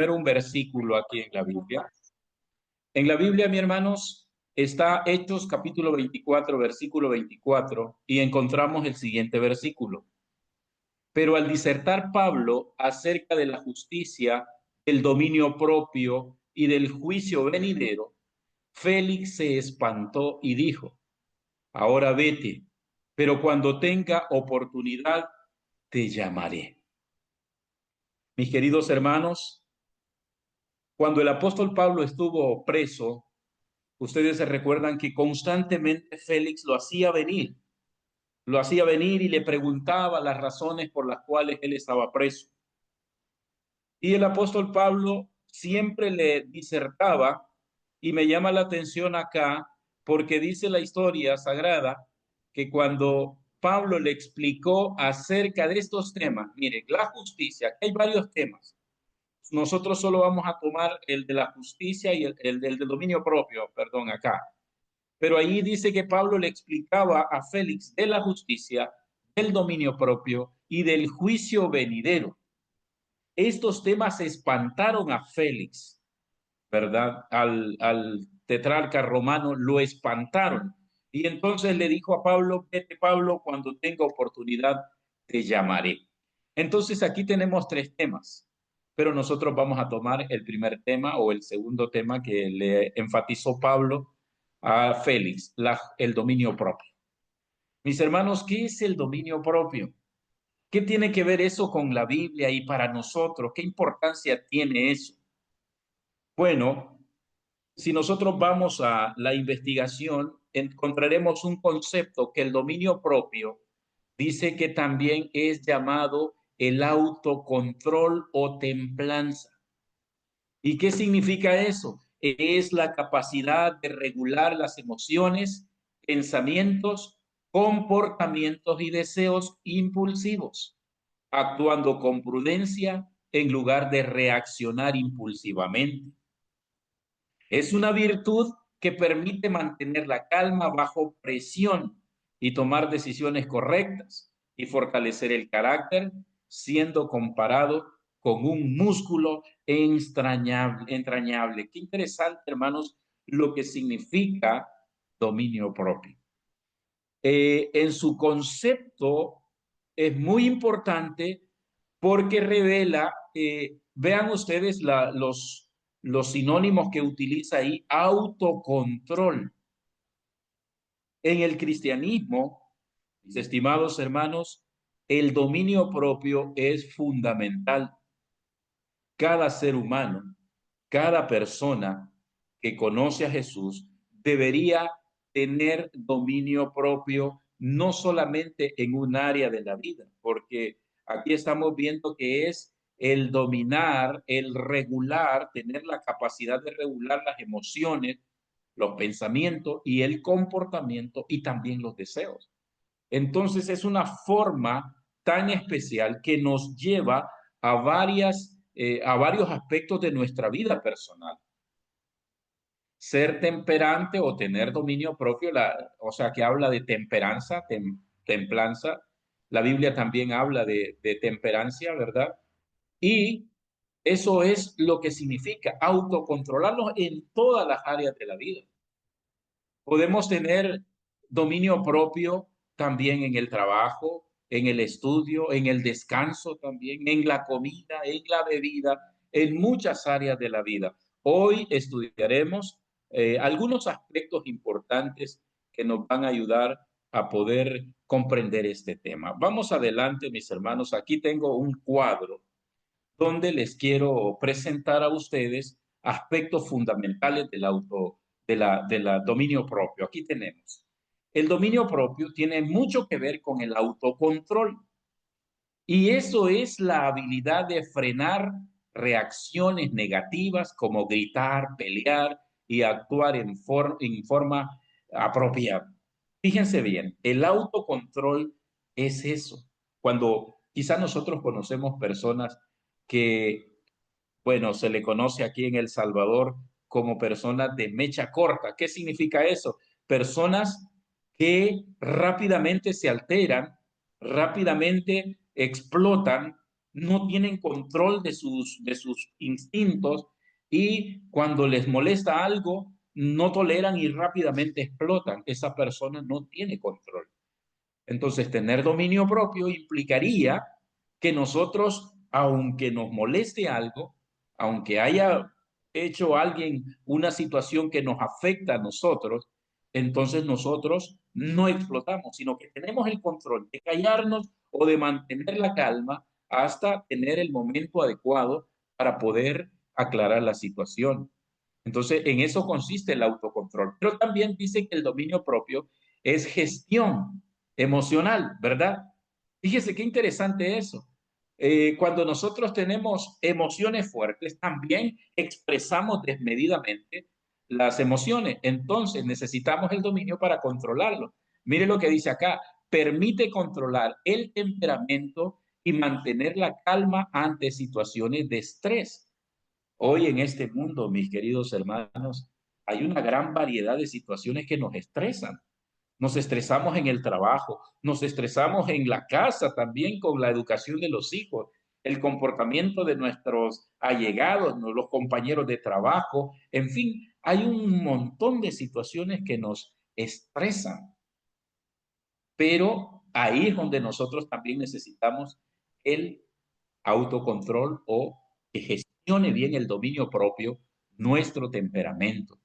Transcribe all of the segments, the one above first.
ver un versículo aquí en la Biblia. En la Biblia, mis hermanos, está Hechos capítulo 24, versículo 24, y encontramos el siguiente versículo. Pero al disertar Pablo acerca de la justicia, el dominio propio y del juicio venidero, Félix se espantó y dijo: ahora vete, pero cuando tenga oportunidad te llamaré. Mis queridos hermanos, cuando el apóstol Pablo estuvo preso, ustedes se recuerdan que constantemente Félix lo hacía venir y le preguntaba las razones por las cuales él estaba preso. Y el apóstol Pablo siempre le disertaba, y me llama la atención acá porque dice la historia sagrada que cuando Pablo le explicó acerca de estos temas, mire, la justicia, aquí hay varios temas. Nosotros solo vamos a tomar el de la justicia y el del dominio propio, perdón, acá. Pero ahí dice que Pablo le explicaba a Félix de la justicia, del dominio propio y del juicio venidero. Estos temas espantaron a Félix, ¿verdad? Al tetrarca romano lo espantaron. Y entonces le dijo a Pablo: vete, Pablo, cuando tenga oportunidad te llamaré. Entonces aquí tenemos tres temas, pero nosotros vamos a tomar el primer tema o el segundo tema que le enfatizó Pablo a Félix, el dominio propio. Mis hermanos, ¿qué es el dominio propio? ¿Qué tiene que ver eso con la Biblia y para nosotros? ¿Qué importancia tiene eso? Bueno, si nosotros vamos a la investigación, encontraremos un concepto que el dominio propio dice que también es llamado el autocontrol o templanza. ¿Y qué significa eso? Es la capacidad de regular las emociones, pensamientos, comportamientos y deseos impulsivos, actuando con prudencia en lugar de reaccionar impulsivamente. Es una virtud que permite mantener la calma bajo presión y tomar decisiones correctas y fortalecer el carácter, siendo comparado con un músculo entrañable. Qué interesante, hermanos, lo que significa dominio propio. En su concepto es muy importante porque revela, vean ustedes los sinónimos que utiliza ahí: autocontrol. En el cristianismo, mis estimados hermanos, el dominio propio es fundamental. Cada ser humano, cada persona que conoce a Jesús debería tener dominio propio, no solamente en un área de la vida, porque aquí estamos viendo que es el dominar, el regular, tener la capacidad de regular las emociones, los pensamientos y el comportamiento y también los deseos. Entonces es una forma tan especial que nos lleva a varios aspectos de nuestra vida personal. Ser temperante o tener dominio propio, o sea, que habla de temperanza, templanza. La Biblia también habla de temperancia, ¿verdad? Y eso es lo que significa autocontrolarnos en todas las áreas de la vida. Podemos tener dominio propio también en el trabajo, en el estudio, en el descanso también, en la comida, en la bebida, en muchas áreas de la vida. Hoy estudiaremos algunos aspectos importantes que nos van a ayudar a poder comprender este tema. Vamos adelante, mis hermanos. Aquí tengo un cuadro donde les quiero presentar a ustedes aspectos fundamentales del dominio propio. Aquí tenemos. El dominio propio tiene mucho que ver con el autocontrol. Y eso es la habilidad de frenar reacciones negativas como gritar, pelear y actuar en forma apropiada. Fíjense bien, el autocontrol es eso. Cuando quizás nosotros conocemos personas que, bueno, se le conoce aquí en El Salvador como personas de mecha corta. ¿Qué significa eso? Personas que rápidamente se alteran, rápidamente explotan no tienen control de sus instintos y cuando les molesta algo, no toleran y rápidamente explotan. Esa persona no tiene control. Entonces, tener dominio propio implicaría que nosotros, aunque nos moleste algo, aunque haya hecho alguien una situación que nos afecta a nosotros, entonces nosotros no explotamos, sino que tenemos el control de callarnos o de mantener la calma hasta tener el momento adecuado para poder aclarar la situación. Entonces, en eso consiste el autocontrol. Pero también dice que el dominio propio es gestión emocional, ¿verdad? Fíjese qué interesante eso. Cuando nosotros tenemos emociones fuertes, también expresamos desmedidamente las emociones. Entonces necesitamos el dominio para controlarlo. Mire lo que dice acá, permite controlar el temperamento y mantener la calma ante situaciones de estrés. Hoy en este mundo, mis queridos hermanos, hay una gran variedad de situaciones que nos estresan. Nos estresamos en el trabajo, nos estresamos en la casa también con la educación de los hijos, el comportamiento de nuestros allegados, ¿no? Los compañeros de trabajo, en fin, hay un montón de situaciones que nos estresan, pero ahí es donde nosotros también necesitamos el autocontrol o que gestione bien el dominio propio, nuestro temperamento.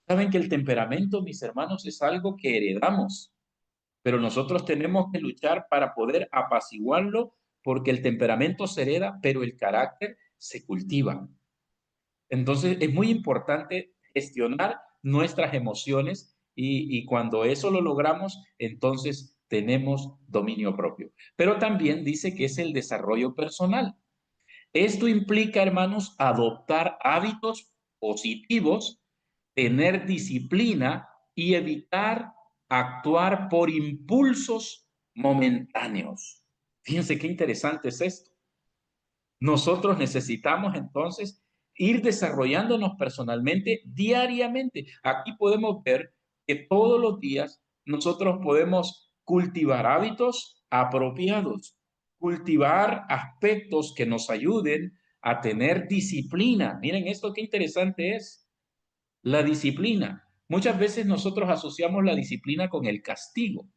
Saben que el temperamento, mis hermanos, es algo que heredamos, pero nosotros tenemos que luchar para poder apaciguarlo porque el temperamento se hereda, pero el carácter se cultiva. Entonces es muy importante gestionar nuestras emociones y cuando eso lo logramos, entonces tenemos dominio propio. Pero también dice que es el desarrollo personal. Esto implica, hermanos, adoptar hábitos positivos, tener disciplina y evitar actuar por impulsos momentáneos. Fíjense qué interesante es esto. Nosotros necesitamos entonces ir desarrollándonos personalmente diariamente. Aquí podemos ver que todos los días nosotros podemos cultivar hábitos apropiados, cultivar aspectos que nos ayuden a tener disciplina. Miren esto qué interesante es, la disciplina. Muchas veces nosotros asociamos la disciplina con el castigo.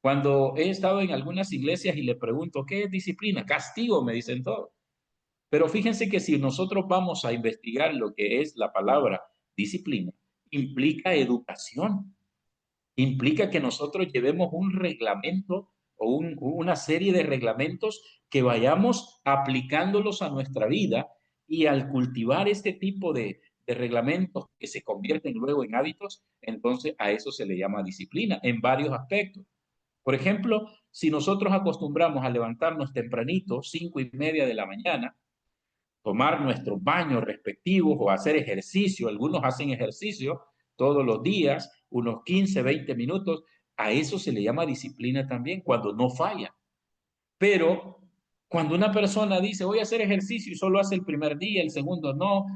Cuando he estado en algunas iglesias y le pregunto, ¿qué es disciplina? Castigo, me dicen todos. Pero fíjense que si nosotros vamos a investigar lo que es la palabra disciplina, implica educación, implica que nosotros llevemos un reglamento o una serie de reglamentos que vayamos aplicándolos a nuestra vida y al cultivar este tipo de reglamentos que se convierten luego en hábitos, entonces a eso se le llama disciplina en varios aspectos. Por ejemplo, si nosotros acostumbramos a levantarnos tempranito, 5:30 de la mañana, tomar nuestros baños respectivos o hacer ejercicio. Algunos hacen ejercicio todos los días, unos 15, 20 minutos. A eso se le llama disciplina también, cuando no falla. Pero cuando una persona dice, voy a hacer ejercicio y solo hace el primer día, el segundo no,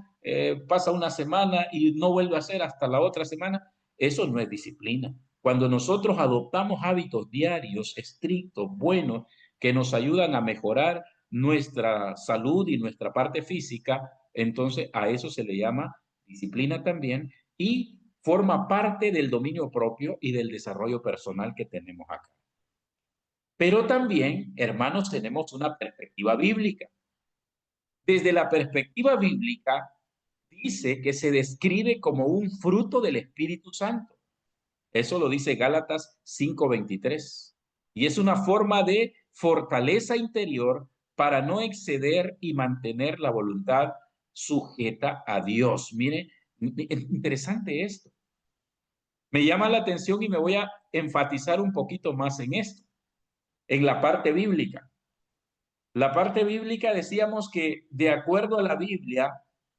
pasa una semana y no vuelve a hacer hasta la otra semana, eso no es disciplina. Cuando nosotros adoptamos hábitos diarios, estrictos, buenos, que nos ayudan a mejorar nuestra salud y nuestra parte física, entonces a eso se le llama disciplina también y forma parte del dominio propio y del desarrollo personal que tenemos acá. Pero también, hermanos, tenemos una perspectiva bíblica. Desde la perspectiva bíblica, dice que se describe como un fruto del Espíritu Santo. Eso lo dice Gálatas 5:23. Y es una forma de fortaleza interior para no exceder y mantener la voluntad sujeta a Dios. Mire, interesante esto. Me llama la atención y me voy a enfatizar un poquito más en esto, en la parte bíblica. La parte bíblica decíamos que de acuerdo a la Biblia,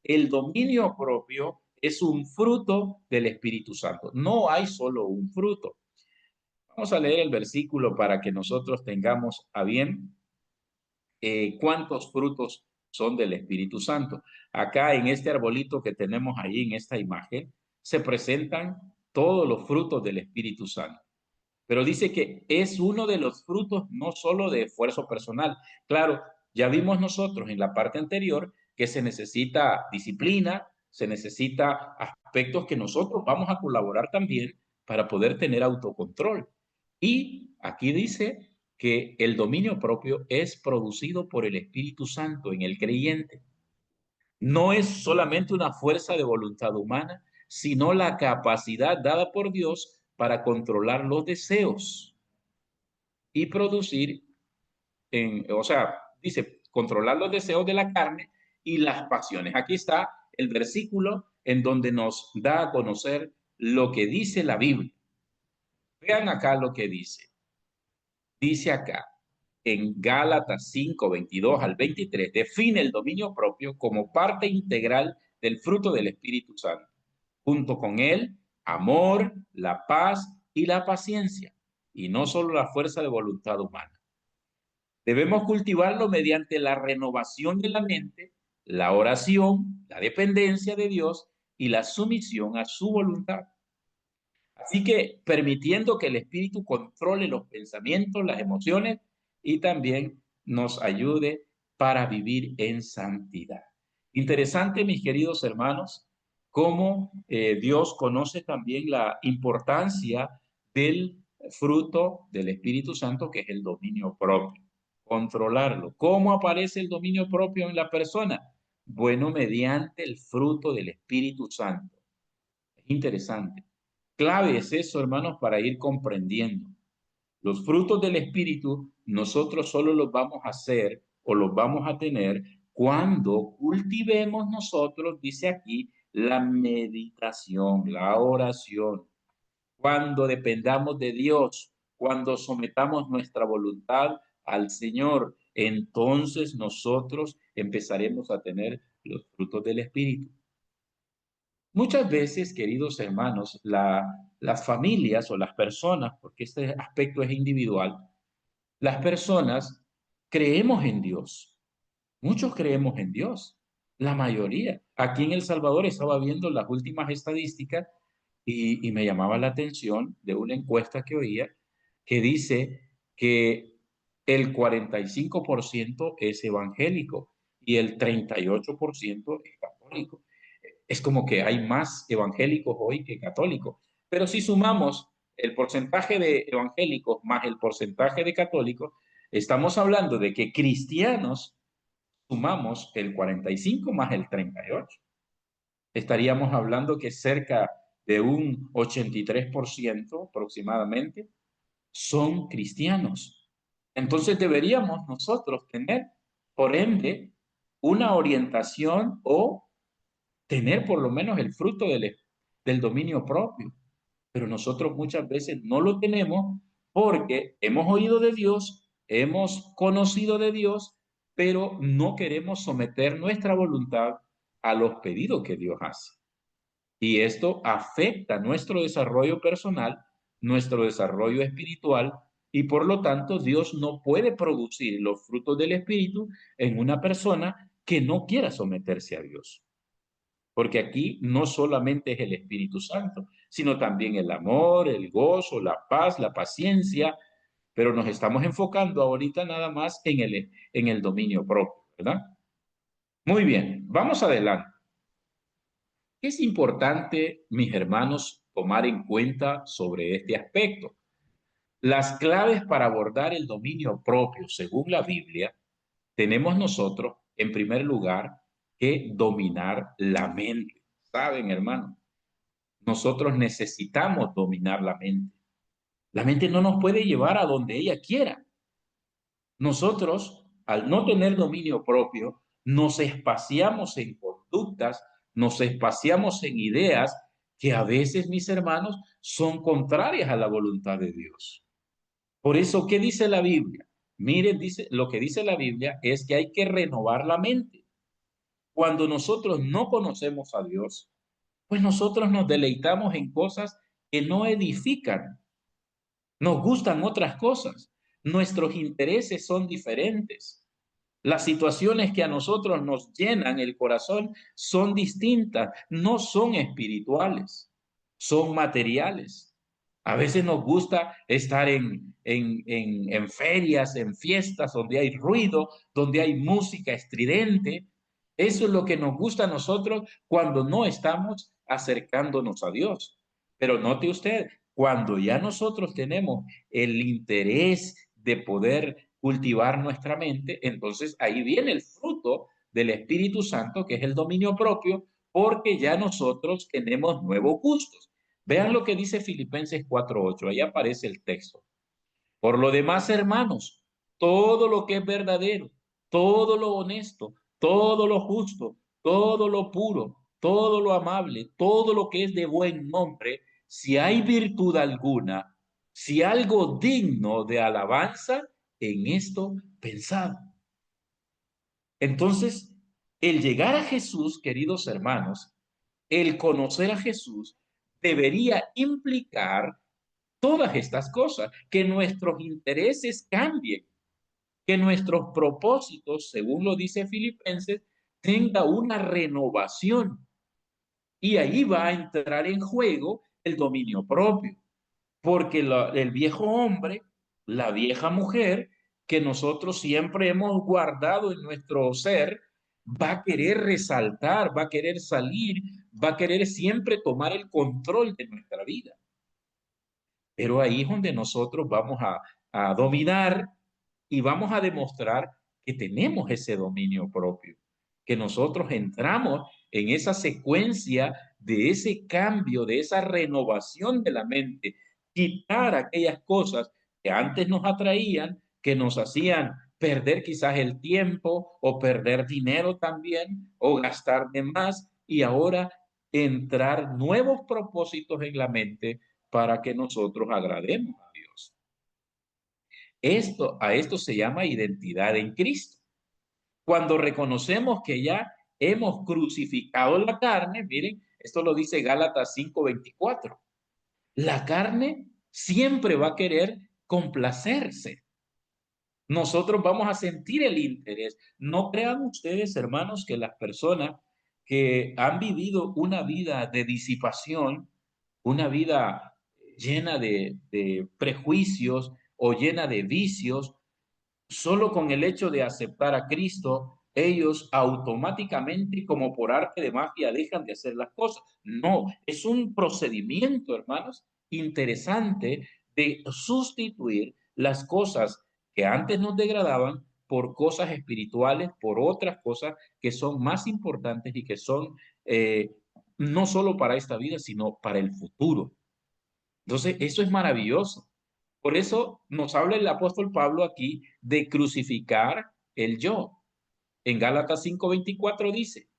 el dominio propio es un fruto del Espíritu Santo. No hay solo un fruto. Vamos a leer el versículo para que nosotros tengamos a bien cuántos frutos son del Espíritu Santo. Acá en este arbolito que tenemos ahí en esta imagen, se presentan todos los frutos del Espíritu Santo. Pero dice que es uno de los frutos no solo de esfuerzo personal. Claro, Ya vimos nosotros en la parte anterior que se necesita disciplina, se necesita aspectos que nosotros vamos a colaborar también para poder tener autocontrol. Y aquí dice que el dominio propio es producido por el Espíritu Santo en el creyente. No es solamente una fuerza de voluntad humana, sino la capacidad dada por Dios para controlar los deseos y producir o sea, dice, controlar los deseos de la carne y las pasiones. Aquí está el versículo en donde nos da a conocer lo que dice la Biblia. Vean acá lo que dice. Dice acá, en Gálatas 5, 22 al 23, define el dominio propio como parte integral del fruto del Espíritu Santo. Junto con él, amor, la paz y la paciencia, y no solo la fuerza de voluntad humana. Debemos cultivarlo mediante la renovación de la mente, la oración, la dependencia de Dios y la sumisión a su voluntad. Así que permitiendo que el Espíritu controle los pensamientos, las emociones y también nos ayude para vivir en santidad. Interesante, mis queridos hermanos, cómo Dios conoce también la importancia del fruto del Espíritu Santo, que es el dominio propio, controlarlo. ¿Cómo aparece el dominio propio en la persona? Bueno, mediante el fruto del Espíritu Santo. Es interesante. Clave es eso, hermanos, para ir comprendiendo. Los frutos del Espíritu nosotros solo los vamos a hacer o los vamos a tener cuando cultivemos nosotros, dice aquí, la meditación, la oración, cuando dependamos de Dios, cuando sometamos nuestra voluntad al Señor, entonces nosotros empezaremos a tener los frutos del Espíritu. Muchas veces, queridos hermanos, las familias o las personas, porque este aspecto es individual, las personas creemos en Dios. Muchos creemos en Dios, la mayoría. Aquí en El Salvador estaba viendo las últimas estadísticas y me llamaba la atención de una encuesta que oía que dice que el 45% es evangélico y el 38% es católico. Es como que hay más evangélicos hoy que católicos. Pero si sumamos el porcentaje de evangélicos más el porcentaje de católicos, estamos hablando de que cristianos sumamos el 45 más el 38. Estaríamos hablando que cerca de un 83% aproximadamente son cristianos. Entonces deberíamos nosotros tener, por ende, una orientación o tener por lo menos el fruto del dominio propio. Pero nosotros muchas veces no lo tenemos porque hemos oído de Dios, hemos conocido de Dios, pero no queremos someter nuestra voluntad a los pedidos que Dios hace. Y esto afecta nuestro desarrollo personal, nuestro desarrollo espiritual, y por lo tanto Dios no puede producir los frutos del Espíritu en una persona que no quiera someterse a Dios. Porque aquí no solamente es el Espíritu Santo, sino también el amor, el gozo, la paz, la paciencia, pero nos estamos enfocando ahorita nada más en el dominio propio, ¿verdad? Muy bien, vamos adelante. Es importante, mis hermanos, tomar en cuenta sobre este aspecto. Las claves para abordar el dominio propio, según la Biblia, tenemos nosotros, en primer lugar, que dominar la mente. ¿Saben, hermano? Nosotros necesitamos dominar la mente. La mente no nos puede llevar a donde ella quiera. Nosotros, al no tener dominio propio, nos espaciamos en conductas, nos espaciamos en ideas que a veces, mis hermanos, son contrarias a la voluntad de Dios. Por eso, ¿qué dice la Biblia? Miren, dice, lo que dice la Biblia es que hay que renovar la mente. Cuando nosotros no conocemos a Dios, pues nosotros nos deleitamos en cosas que no edifican. Nos gustan otras cosas. Nuestros intereses son diferentes. Las situaciones que a nosotros nos llenan el corazón son distintas, no son espirituales, son materiales. A veces nos gusta estar en ferias, en fiestas, donde hay ruido, donde hay música estridente. Eso es lo que nos gusta a nosotros cuando no estamos acercándonos a Dios. Pero note usted, cuando ya nosotros tenemos el interés de poder cultivar nuestra mente, entonces ahí viene el fruto del Espíritu Santo, que es el dominio propio, porque ya nosotros tenemos nuevos gustos. Vean lo que dice Filipenses 4:8, ahí aparece el texto. Por lo demás, hermanos, todo lo que es verdadero, todo lo honesto, todo lo justo, todo lo puro, todo lo amable, todo lo que es de buen nombre, si hay virtud alguna, si algo digno de alabanza, en esto pensad. Entonces, el llegar a Jesús, queridos hermanos, el conocer a Jesús debería implicar todas estas cosas, que nuestros intereses cambien, que nuestros propósitos, según lo dice Filipenses, tenga una renovación. Y ahí va a entrar en juego el dominio propio, porque el viejo hombre, la vieja mujer que nosotros siempre hemos guardado en nuestro ser, va a querer resaltar, va a querer salir, va a querer siempre tomar el control de nuestra vida. Pero ahí es donde nosotros vamos a dominar y vamos a demostrar que tenemos ese dominio propio, que nosotros entramos en esa secuencia de ese cambio, de esa renovación de la mente, quitar aquellas cosas que antes nos atraían, que nos hacían perder quizás el tiempo o perder dinero también o gastar de más y ahora entrar nuevos propósitos en la mente para que nosotros agrademos a Dios. A esto se llama identidad en Cristo. Cuando reconocemos que ya hemos crucificado la carne, miren, esto lo dice Gálatas 5:24. La carne siempre va a querer complacerse. Nosotros vamos a sentir el interés. No crean ustedes, hermanos, que las personas que han vivido una vida de disipación, una vida llena de prejuicios o llena de vicios, solo con el hecho de aceptar a Cristo, ellos automáticamente, como por arte de magia, dejan de hacer las cosas. No, es un procedimiento, hermanos, interesante de sustituir las cosas que antes nos degradaban por cosas espirituales, por otras cosas que son más importantes y que son no solo para esta vida, sino para el futuro. Entonces, eso es maravilloso. Por eso nos habla el apóstol Pablo aquí de crucificar el yo. En Gálatas 5:24 dice,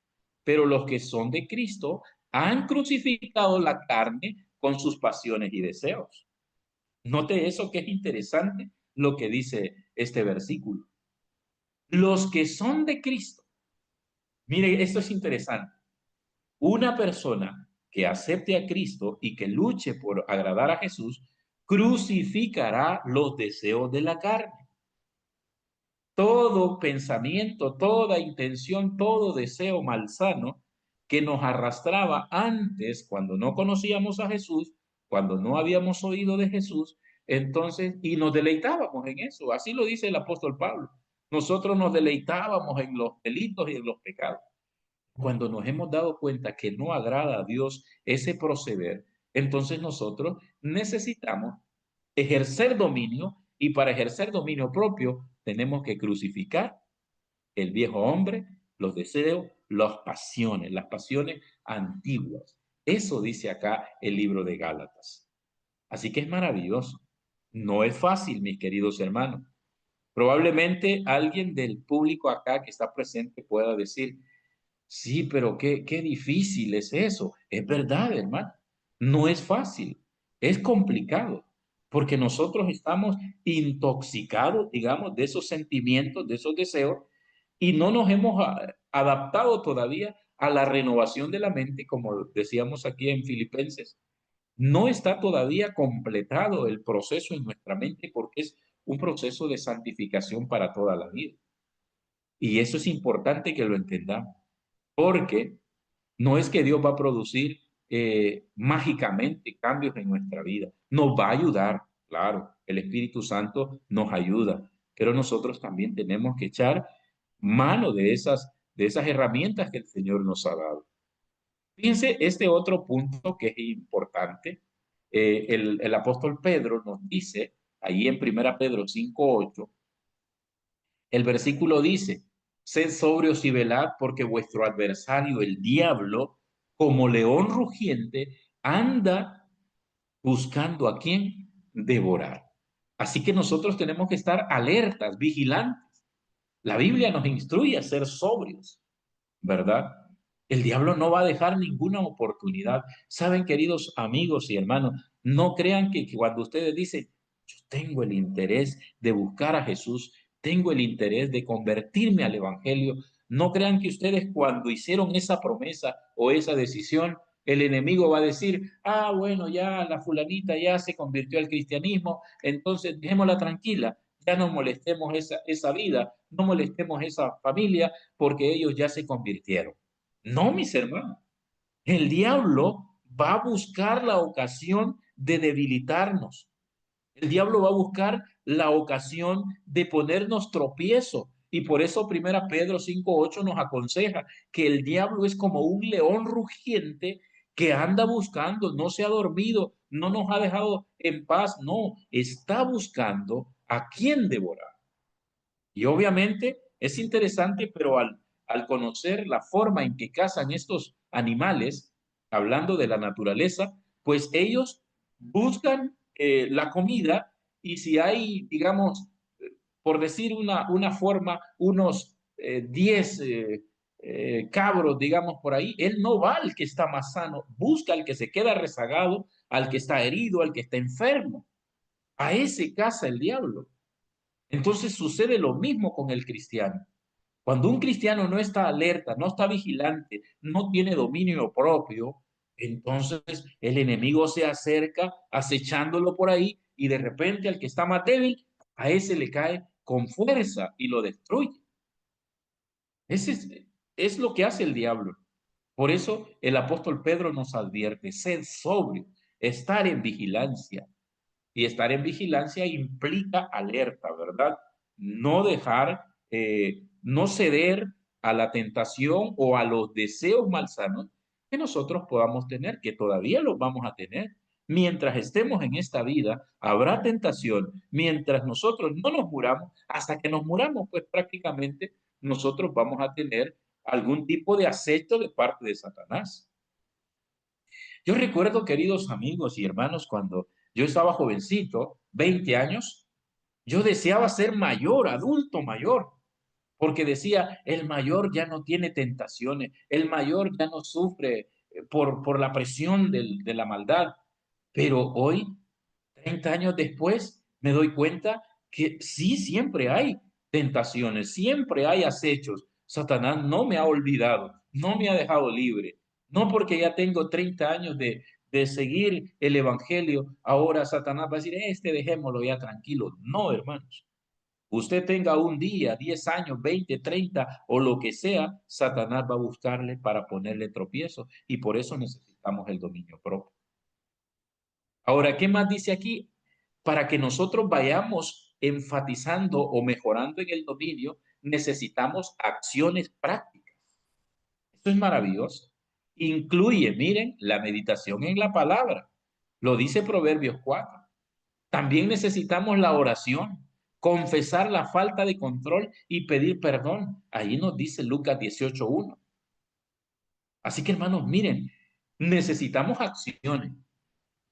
pero los que son de Cristo han crucificado la carne con sus pasiones y deseos. Note eso que es interesante lo que dice este versículo. Los que son de Cristo. Mire, esto es interesante. Una persona que acepte a Cristo y que luche por agradar a Jesús, crucificará los deseos de la carne. Todo pensamiento, toda intención, todo deseo malsano que nos arrastraba antes cuando no conocíamos a Jesús, cuando no habíamos oído de Jesús, entonces, y nos deleitábamos en eso. Así lo dice el apóstol Pablo. Nosotros nos deleitábamos en los delitos y en los pecados. Cuando nos hemos dado cuenta que no agrada a Dios ese proceder, entonces nosotros necesitamos ejercer dominio y para ejercer dominio propio tenemos que crucificar el viejo hombre, los deseos, las pasiones antiguas. Eso dice acá el libro de Gálatas. Así que es maravilloso. No es fácil, mis queridos hermanos. Probablemente alguien del público acá que está presente pueda decir, sí, pero qué difícil es eso. Es verdad, hermano. No es fácil. Es complicado. Porque nosotros estamos intoxicados, digamos, de esos sentimientos, de esos deseos, y no nos hemos adaptado todavía a la renovación de la mente, como decíamos aquí en Filipenses. No está todavía completado el proceso en nuestra mente porque es un proceso de santificación para toda la vida. Y eso es importante que lo entendamos. Porque no es que Dios va a producir mágicamente cambios en nuestra vida. Nos va a ayudar, claro, el Espíritu Santo nos ayuda, pero nosotros también tenemos que echar mano de esas herramientas que el Señor nos ha dado. Fíjense este otro punto que es importante. El apóstol Pedro nos dice, ahí en Primera Pedro 5:8, el versículo dice, sed sobrios y velad porque vuestro adversario, el diablo, como león rugiente, anda buscando a quién devorar. Así que nosotros tenemos que estar alertas, vigilantes. La Biblia nos instruye a ser sobrios, ¿verdad? El diablo no va a dejar ninguna oportunidad. Saben, queridos amigos y hermanos, no crean que cuando ustedes dicen, yo tengo el interés de buscar a Jesús, tengo el interés de convertirme al Evangelio, no crean que ustedes cuando hicieron esa promesa o esa decisión, el enemigo va a decir, ah, bueno, ya la fulanita ya se convirtió al cristianismo, entonces dejémosla tranquila, ya no molestemos esa vida, no molestemos esa familia, porque ellos ya se convirtieron. No, mis hermanos, el diablo va a buscar la ocasión de debilitarnos. El diablo va a buscar la ocasión de ponernos tropiezo. Y por eso Primera Pedro 5:8 nos aconseja que el diablo es como un león rugiente que anda buscando, no se ha dormido, no nos ha dejado en paz, no, está buscando a quién devorar. Y obviamente es interesante, pero al conocer la forma en que cazan estos animales, hablando de la naturaleza, pues ellos buscan la comida y si hay, digamos, por decir una forma, unos 10 cabros, digamos, por ahí, él no va al que está más sano, busca al que se queda rezagado, al que está herido, al que está enfermo. A ese caza el diablo. Entonces sucede lo mismo con el cristiano. Cuando un cristiano no está alerta, no está vigilante, no tiene dominio propio, entonces el enemigo se acerca acechándolo por ahí y de repente al que está más débil, a ese le cae con fuerza y lo destruye. Ese es lo que hace el diablo. Por eso el apóstol Pedro nos advierte, sed sobrio, estar en vigilancia. Y estar en vigilancia implica alerta, ¿verdad? No dejar, no ceder a la tentación o a los deseos malsanos que nosotros podamos tener, que todavía los vamos a tener. Mientras estemos en esta vida, habrá tentación. Mientras nosotros no nos muramos, hasta que nos muramos, pues prácticamente nosotros vamos a tener algún tipo de acecho de parte de Satanás. Yo recuerdo, queridos amigos y hermanos, cuando yo estaba jovencito, 20 años, yo deseaba ser mayor, adulto mayor, porque decía, el mayor ya no tiene tentaciones, el mayor ya no sufre por la presión de la maldad. Pero hoy, 30 años después, me doy cuenta que sí, siempre hay tentaciones, siempre hay acechos. Satanás no me ha olvidado, no me ha dejado libre. No porque ya tengo 30 años de seguir el Evangelio, ahora Satanás va a decir, este dejémoslo ya tranquilo. No, hermanos. Usted tenga un día, 10 años, 20, 30 o lo que sea, Satanás va a buscarle para ponerle tropiezo y por eso necesitamos el dominio propio. Ahora, ¿qué más dice aquí? Para que nosotros vayamos enfatizando o mejorando en el dominio, necesitamos acciones prácticas. Esto es maravilloso. Incluye, miren, la meditación en la palabra. Lo dice Proverbios 4. También necesitamos la oración, confesar la falta de control y pedir perdón. Ahí nos dice Lucas 18:1. Así que hermanos, miren, necesitamos acciones.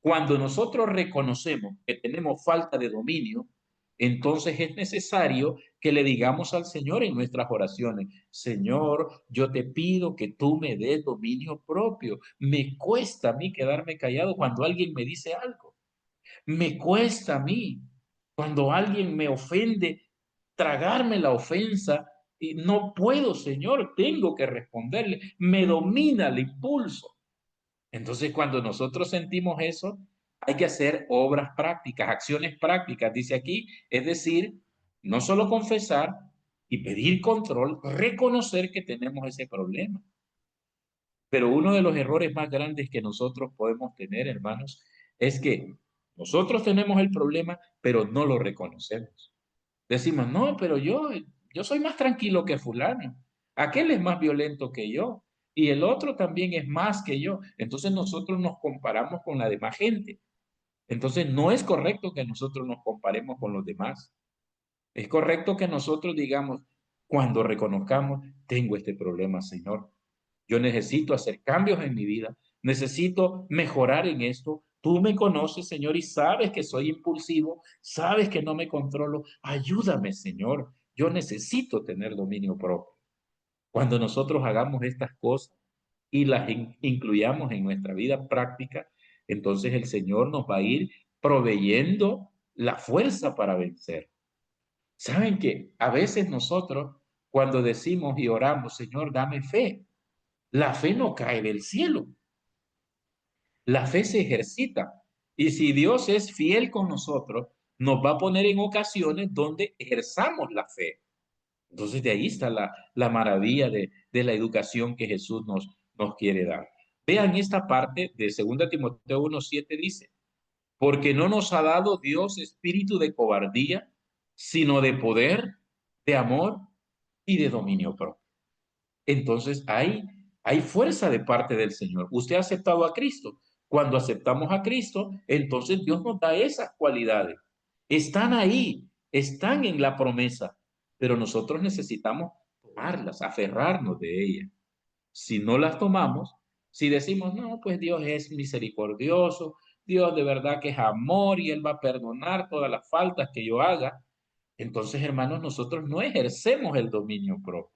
Cuando nosotros reconocemos que tenemos falta de dominio, entonces es necesario que le digamos al Señor en nuestras oraciones, Señor, yo te pido que tú me des dominio propio. Me cuesta a mí quedarme callado cuando alguien me dice algo. Me cuesta a mí cuando alguien me ofende tragarme la ofensa y no puedo, Señor, tengo que responderle. Me domina el impulso. Entonces, cuando nosotros sentimos eso, hay que hacer obras prácticas, acciones prácticas, dice aquí, es decir, no solo confesar y pedir control, reconocer que tenemos ese problema. Pero uno de los errores más grandes que nosotros podemos tener, hermanos, es que nosotros tenemos el problema, pero no lo reconocemos. Decimos, no, pero yo soy más tranquilo que fulano. Aquel es más violento que yo. Y el otro también es más que yo. Entonces nosotros nos comparamos con la demás gente. Entonces no es correcto que nosotros nos comparemos con los demás. Es correcto que nosotros digamos, cuando reconozcamos, tengo este problema, Señor. Yo necesito hacer cambios en mi vida, necesito mejorar en esto. Tú me conoces, Señor, y sabes que soy impulsivo, sabes que no me controlo. Ayúdame, Señor. Yo necesito tener dominio propio. Cuando nosotros hagamos estas cosas y las incluyamos en nuestra vida práctica, entonces el Señor nos va a ir proveyendo la fuerza para vencer. Saben que a veces nosotros, cuando decimos y oramos, Señor, dame fe, la fe no cae del cielo, la fe se ejercita. Y si Dios es fiel con nosotros, nos va a poner en ocasiones donde ejerzamos la fe. Entonces de ahí está la maravilla de la educación que Jesús nos quiere dar. Vean esta parte de 2 Timoteo 1:7 dice, porque no nos ha dado Dios espíritu de cobardía, sino de poder, de amor y de dominio propio. Entonces hay fuerza de parte del Señor. Usted ha aceptado a Cristo. Cuando aceptamos a Cristo, entonces Dios nos da esas cualidades. Están ahí, están en la promesa, pero nosotros necesitamos tomarlas, aferrarnos de ellas. Si no las tomamos, si decimos, no, pues Dios es misericordioso, Dios de verdad que es amor y Él va a perdonar todas las faltas que yo haga, entonces, hermanos, nosotros no ejercemos el dominio propio.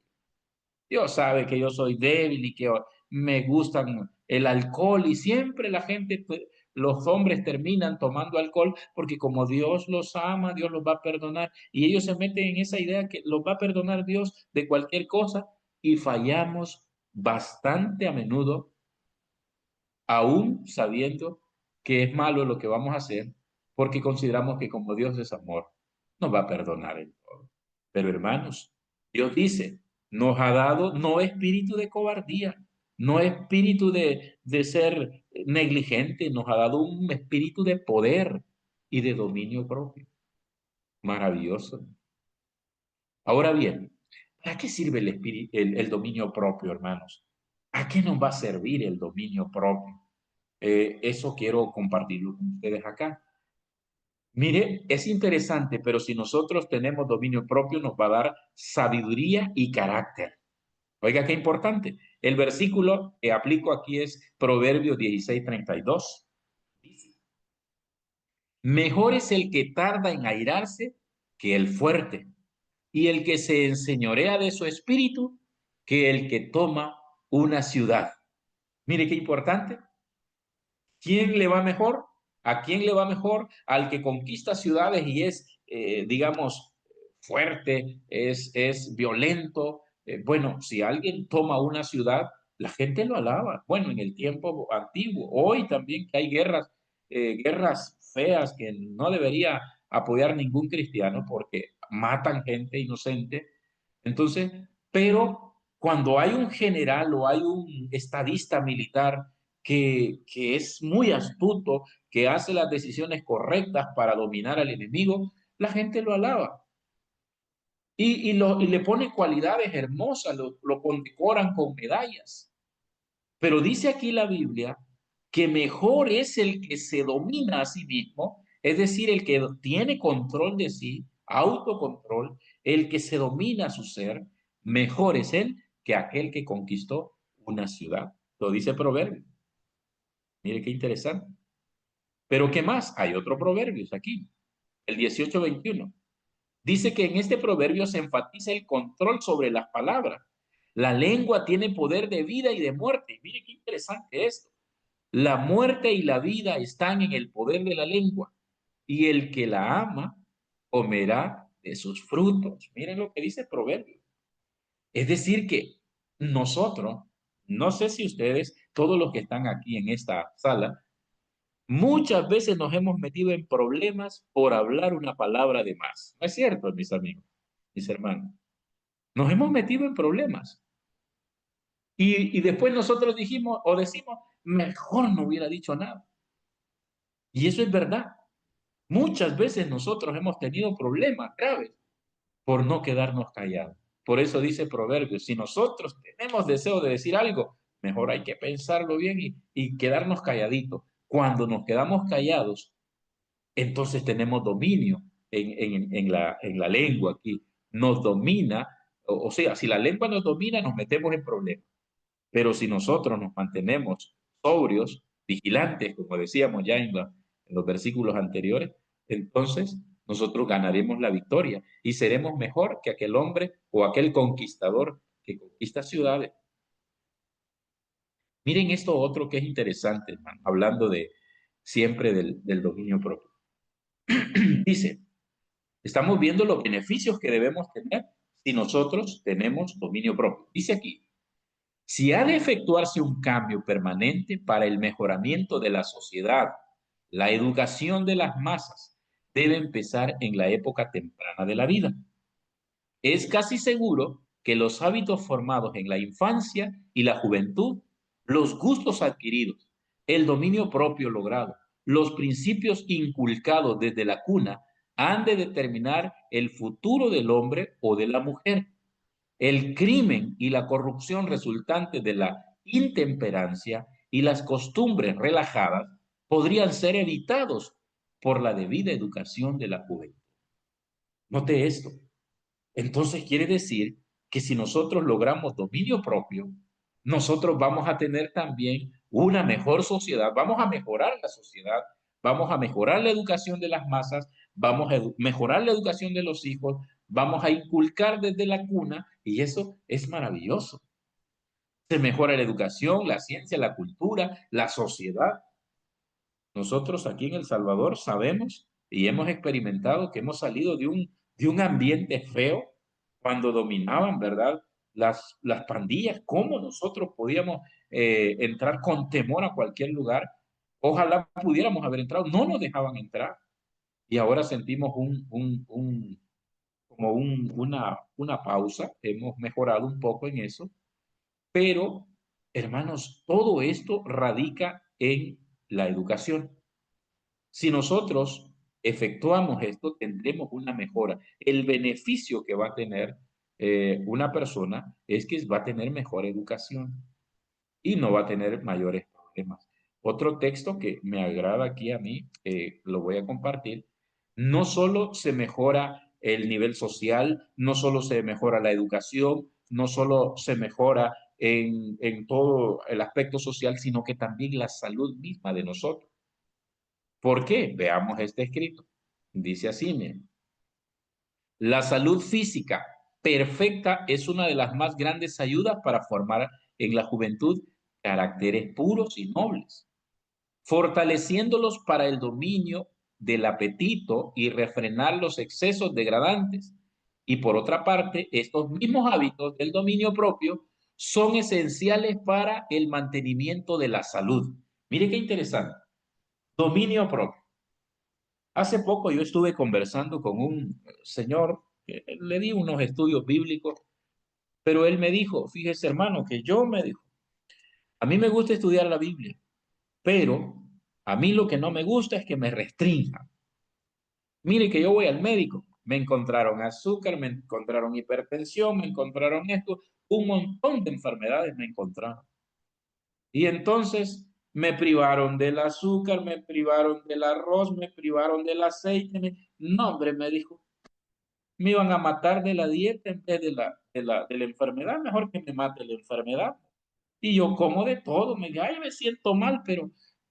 Dios sabe que yo soy débil y que me gustan el alcohol y siempre la gente, pues, los hombres terminan tomando alcohol porque como Dios los ama, Dios los va a perdonar y ellos se meten en esa idea que los va a perdonar Dios de cualquier cosa y fallamos bastante a menudo, aún sabiendo que es malo lo que vamos a hacer porque consideramos que como Dios es amor, nos va a perdonar en todo. Pero hermanos, Dios dice, nos ha dado no espíritu de cobardía, no espíritu de ser negligente, nos ha dado un espíritu de poder y de dominio propio. Maravilloso. Ahora bien, ¿para qué sirve el dominio propio, hermanos? ¿A qué nos va a servir el dominio propio? Eso quiero compartirlo con ustedes acá. Mire, es interesante, pero si nosotros tenemos dominio propio, nos va a dar sabiduría y carácter. Oiga, qué importante. El versículo que aplico aquí es Proverbios 16:32. Dice, mejor es el que tarda en airarse que el fuerte, y el que se enseñorea de su espíritu que el que toma una ciudad. Mire qué importante. ¿Quién le va mejor? ¿A quién le va mejor? Al que conquista ciudades y es, digamos, fuerte, es violento. Bueno, si alguien toma una ciudad, la gente lo alaba. Bueno, en el tiempo antiguo, hoy también que hay guerras feas que no debería apoyar ningún cristiano porque matan gente inocente. Entonces, pero cuando hay un general o hay un estadista militar que es muy astuto, que hace las decisiones correctas para dominar al enemigo, la gente lo alaba. Y le pone cualidades hermosas, lo condecoran con medallas. Pero dice aquí la Biblia que mejor es el que se domina a sí mismo, es decir, el que tiene control de sí, autocontrol, el que se domina a su ser, mejor es él que aquel que conquistó una ciudad. Lo dice Proverbio. Mire qué interesante. Pero ¿qué más? Hay otro proverbio aquí, el 18:21. Dice que en este proverbio se enfatiza el control sobre las palabras. La lengua tiene poder de vida y de muerte. Mire qué interesante esto. La muerte y la vida están en el poder de la lengua, y el que la ama comerá de sus frutos. Miren lo que dice el proverbio. Es decir, que nosotros, no sé si ustedes, todos los que están aquí en esta sala, muchas veces nos hemos metido en problemas por hablar una palabra de más. ¿No es cierto, mis amigos, mis hermanos? Nos hemos metido en problemas. Y después nosotros dijimos o decimos, mejor no hubiera dicho nada. Y eso es verdad. Muchas veces nosotros hemos tenido problemas graves por no quedarnos callados. Por eso dice Proverbios, si nosotros tenemos deseo de decir algo, mejor hay que pensarlo bien y quedarnos calladitos. Cuando nos quedamos callados, entonces tenemos dominio en la lengua aquí. Nos domina, o sea, si la lengua nos domina, nos metemos en problemas. Pero si nosotros nos mantenemos sobrios, vigilantes, como decíamos ya en los versículos anteriores, entonces nosotros ganaremos la victoria y seremos mejor que aquel hombre o aquel conquistador que conquista ciudades. Miren esto otro que es interesante, hermano, hablando de siempre del dominio propio. Dice, estamos viendo los beneficios que debemos tener si nosotros tenemos dominio propio. Dice aquí, si ha de efectuarse un cambio permanente para el mejoramiento de la sociedad, la educación de las masas debe empezar en la época temprana de la vida. Es casi seguro que los hábitos formados en la infancia y la juventud, los gustos adquiridos, el dominio propio logrado, los principios inculcados desde la cuna han de determinar el futuro del hombre o de la mujer. El crimen y la corrupción resultantes de la intemperancia y las costumbres relajadas podrían ser evitados por la debida educación de la juventud. Note esto. Entonces quiere decir que si nosotros logramos dominio propio, nosotros vamos a tener también una mejor sociedad, vamos a mejorar la sociedad, vamos a mejorar la educación de las masas, vamos a mejorar la educación de los hijos, vamos a inculcar desde la cuna y eso es maravilloso. Se mejora la educación, la ciencia, la cultura, la sociedad. Nosotros aquí en El Salvador sabemos y hemos experimentado que hemos salido de un ambiente feo cuando dominaban, ¿verdad? Las pandillas, cómo nosotros podíamos entrar con temor a cualquier lugar. Ojalá pudiéramos haber entrado, no nos dejaban entrar. Y ahora sentimos como una pausa, hemos mejorado un poco en eso, pero hermanos, todo esto radica en la educación. Si nosotros efectuamos esto, tendremos una mejora. El beneficio que va a tener una persona es que va a tener mejor educación y no va a tener mayores problemas. Otro texto que me agrada aquí a mí, lo voy a compartir, no solo se mejora el nivel social, no solo se mejora la educación, no solo se mejora en todo el aspecto social, sino que también la salud misma de nosotros. ¿Por qué? Veamos este escrito. Dice así, miren. La salud física perfecta es una de las más grandes ayudas para formar en la juventud caracteres puros y nobles, fortaleciéndolos para el dominio del apetito y refrenar los excesos degradantes. Y por otra parte, estos mismos hábitos del dominio propio son esenciales para el mantenimiento de la salud. Mire qué interesante. Dominio propio. Hace poco yo estuve conversando con un señor, le di unos estudios bíblicos, pero él me dijo, fíjese hermano, que yo me dijo, a mí me gusta estudiar la Biblia, pero a mí lo que no me gusta es que me restrinjan. Mire que yo voy al médico, me encontraron azúcar, me encontraron hipertensión, me encontraron esto, un montón de enfermedades me encontraron. Y entonces me privaron del azúcar, me privaron del arroz, me privaron del aceite. No, hombre, me dijo, me iban a matar de la dieta en vez de la enfermedad, mejor que me mate la enfermedad. Y yo como de todo, me dijo, ay, me siento mal,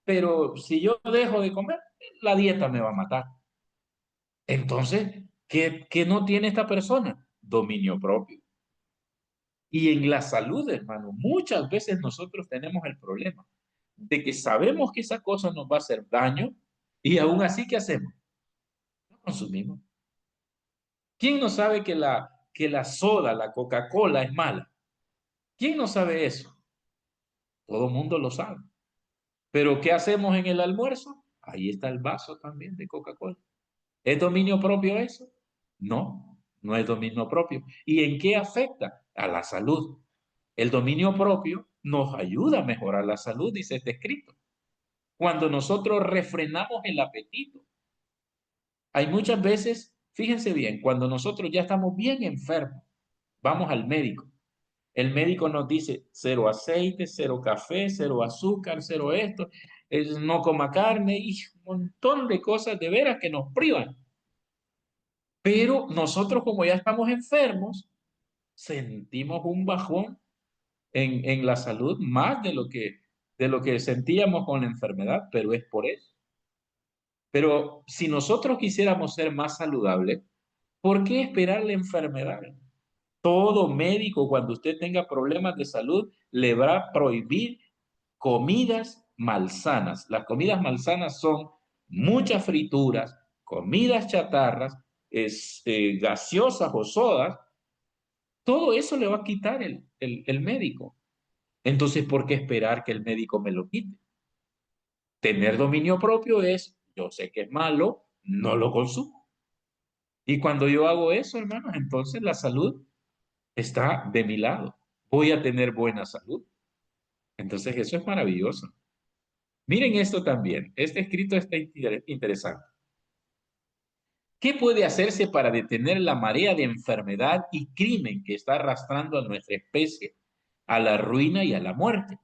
pero si yo dejo de comer, la dieta me va a matar. Entonces, ¿qué no tiene esta persona? Dominio propio. Y en la salud, hermano, muchas veces nosotros tenemos el problema de que sabemos que esa cosa nos va a hacer daño y aún así, ¿qué hacemos? No consumimos. ¿Quién no sabe que la soda, la Coca-Cola es mala? ¿Quién no sabe eso? Todo el mundo lo sabe. Pero ¿qué hacemos en el almuerzo? Ahí está el vaso también de Coca-Cola. ¿Es dominio propio eso? No, no es dominio propio. ¿Y en qué afecta? A la salud. El dominio propio nos ayuda a mejorar la salud, dice este escrito. Cuando nosotros refrenamos el apetito, hay muchas veces, fíjense bien, cuando nosotros ya estamos bien enfermos, vamos al médico. El médico nos dice cero aceite, cero café, cero azúcar, cero esto, no coma carne y un montón de cosas de veras que nos privan. Pero nosotros como ya estamos enfermos, sentimos un bajón en la salud más de lo que sentíamos con la enfermedad, pero es por eso. Pero si nosotros quisiéramos ser más saludables, ¿por qué esperar la enfermedad? Todo médico, cuando usted tenga problemas de salud, le va a prohibir comidas malsanas. Las comidas malsanas son muchas frituras, comidas chatarras, gaseosas o sodas. Todo eso le va a quitar el médico. Entonces, ¿por qué esperar que el médico me lo quite? Tener dominio propio es, yo sé que es malo, no lo consumo. Y cuando yo hago eso, hermanos, entonces la salud está de mi lado. Voy a tener buena salud. Entonces, eso es maravilloso. Miren esto también. Este escrito está interesante. ¿Qué puede hacerse para detener la marea de enfermedad y crimen que está arrastrando a nuestra especie a la ruina y a la muerte?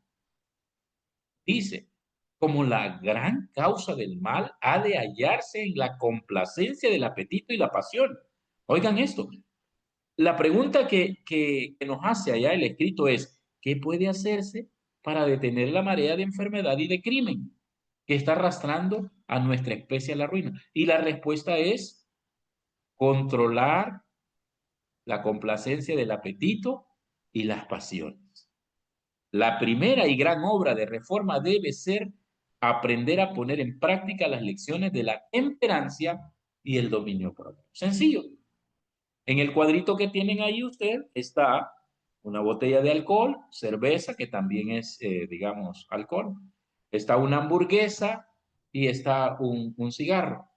Dice, como la gran causa del mal ha de hallarse en la complacencia del apetito y la pasión. Oigan esto, la pregunta que nos hace allá el escrito es, ¿qué puede hacerse para detener la marea de enfermedad y de crimen que está arrastrando a nuestra especie a la ruina? Y la respuesta es controlar la complacencia del apetito y las pasiones. La primera y gran obra de reforma debe ser aprender a poner en práctica las lecciones de la temperancia y el dominio propio. Sencillo. En el cuadrito que tienen ahí usted está una botella de alcohol, cerveza, que también es, digamos, alcohol. Está una hamburguesa y está un cigarro.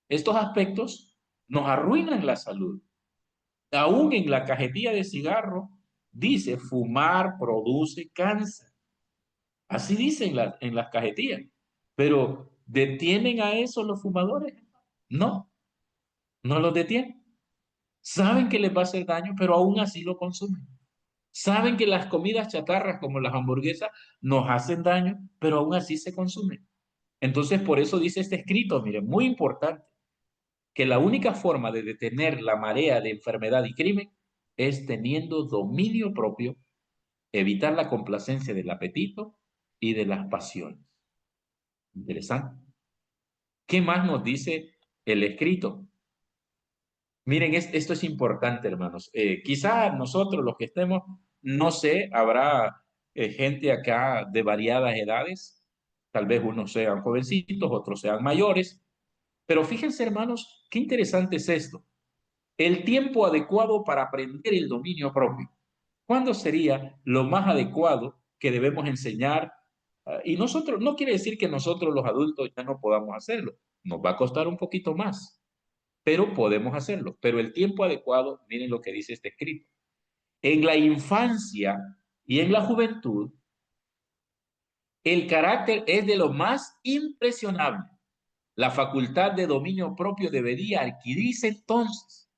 Estos aspectos nos arruinan la salud. Aún en la cajetilla de cigarro dice fumar produce cáncer. Así dicen en las cajetillas. Pero ¿detienen a eso los fumadores? No, no los detienen. Saben que les va a hacer daño, pero aún así lo consumen. Saben que las comidas chatarras como las hamburguesas nos hacen daño, pero aún así se consumen. Entonces, por eso dice este escrito, miren, muy importante, que la única forma de detener la marea de enfermedad y crimen es teniendo dominio propio, evitar la complacencia del apetito y de las pasiones. Interesante. ¿Qué más nos dice el escrito? Miren, esto es importante, hermanos. Quizá nosotros los que estemos, no sé, habrá gente acá de variadas edades, tal vez unos sean jovencitos, otros sean mayores, pero fíjense, hermanos, qué interesante es esto. El tiempo adecuado para aprender el dominio propio. ¿Cuándo sería lo más adecuado que debemos enseñar? Y nosotros, no quiere decir que nosotros los adultos ya no podamos hacerlo, nos va a costar un poquito más, pero podemos hacerlo. Pero el tiempo adecuado, miren lo que dice este escrito. En la infancia y en la juventud, el carácter es de lo más impresionable. La facultad de dominio propio debería adquirirse entonces.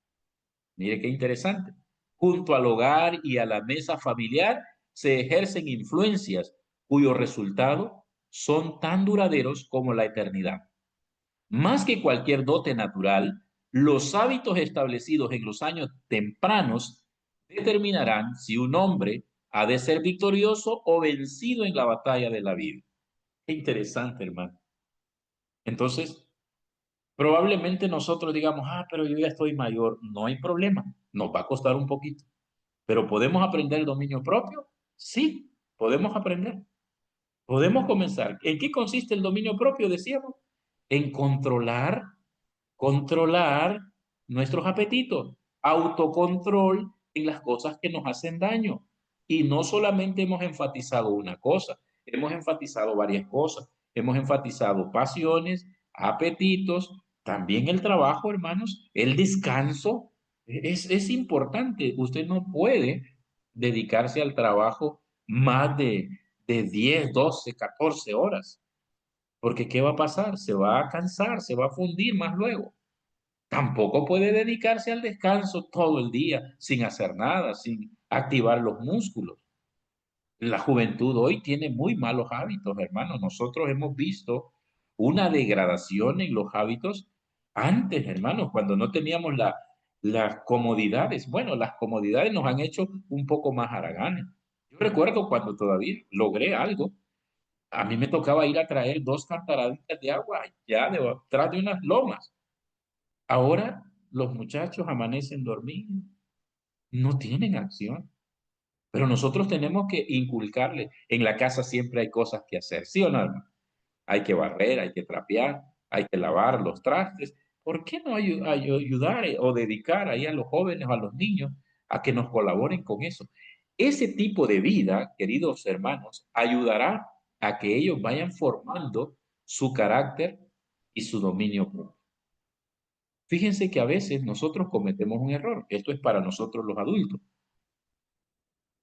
Mire qué interesante. Junto al hogar y a la mesa familiar se ejercen influencias cuyos resultados son tan duraderos como la eternidad. Más que cualquier dote natural, los hábitos establecidos en los años tempranos determinarán si un hombre ha de ser victorioso o vencido en la batalla de la vida. Qué interesante, hermano. Entonces, probablemente nosotros digamos, pero yo ya estoy mayor. No hay problema, nos va a costar un poquito. Pero ¿podemos aprender el dominio propio? Sí, podemos aprender. Podemos comenzar. ¿En qué consiste el dominio propio? Decíamos, en controlar nuestros apetitos, autocontrol en las cosas que nos hacen daño. Y no solamente hemos enfatizado una cosa, hemos enfatizado varias cosas. Hemos enfatizado pasiones, apetitos, también el trabajo, hermanos, el descanso. Es importante. Usted no puede dedicarse al trabajo más de 10, 12, 14 horas. Porque ¿qué va a pasar? Se va a cansar, se va a fundir más luego. Tampoco puede dedicarse al descanso todo el día sin hacer nada, sin activar los músculos. La juventud hoy tiene muy malos hábitos, hermanos. Nosotros hemos visto una degradación en los hábitos antes, hermanos, cuando no teníamos las comodidades. Bueno, las comodidades nos han hecho un poco más haraganes. Yo recuerdo cuando todavía logré algo, a mí me tocaba ir a traer 2 cantaraditas de agua allá detrás de unas lomas. Ahora los muchachos amanecen dormidos, no tienen acción. Pero nosotros tenemos que inculcarle, en la casa siempre hay cosas que hacer, ¿sí o no, hermano? Hay que barrer, hay que trapear, hay que lavar los trastes. ¿Por qué no ayudar o dedicar ahí a los jóvenes o a los niños a que nos colaboren con eso? Ese tipo de vida, queridos hermanos, ayudará a que ellos vayan formando su carácter y su dominio propio. Fíjense que a veces nosotros cometemos un error. Esto es para nosotros los adultos.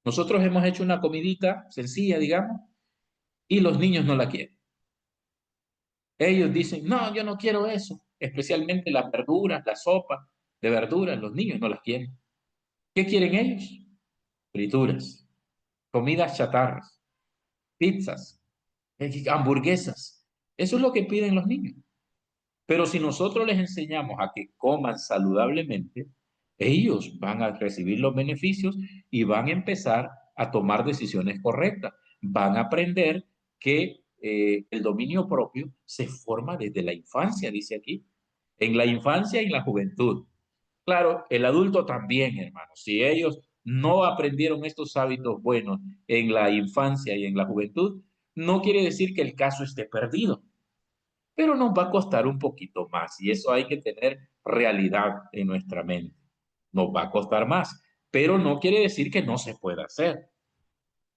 Nosotros hemos hecho una comidita sencilla, digamos, y los niños no la quieren. Ellos dicen, no, yo no quiero eso, especialmente las verduras, la sopa de verduras, los niños no las quieren. ¿Qué quieren ellos? Frituras, comidas chatarras, pizzas, hamburguesas. Eso es lo que piden los niños. Pero si nosotros les enseñamos a que coman saludablemente, ellos van a recibir los beneficios y van a empezar a tomar decisiones correctas. Van a aprender que el dominio propio se forma desde la infancia, dice aquí, en la infancia y en la juventud. Claro, el adulto también, hermanos. Si ellos no aprendieron estos hábitos buenos en la infancia y en la juventud, no quiere decir que el caso esté perdido, pero nos va a costar un poquito más y eso hay que tener realidad en nuestra mente. Nos va a costar más, pero no quiere decir que no se pueda hacer.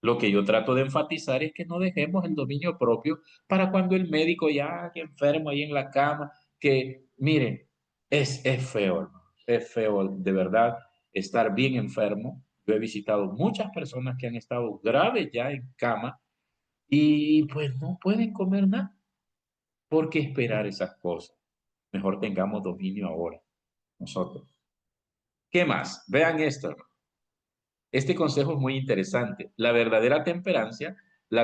Lo que yo trato de enfatizar es que no dejemos el dominio propio para cuando el médico ya que enfermo ahí en la cama, que miren, es feo, hermano, es feo de verdad estar bien enfermo. Yo he visitado muchas personas que han estado graves ya en cama y pues no pueden comer nada. ¿Por qué esperar esas cosas? Mejor tengamos dominio ahora, nosotros. ¿Qué más? Vean esto, hermano. Este consejo es muy interesante. La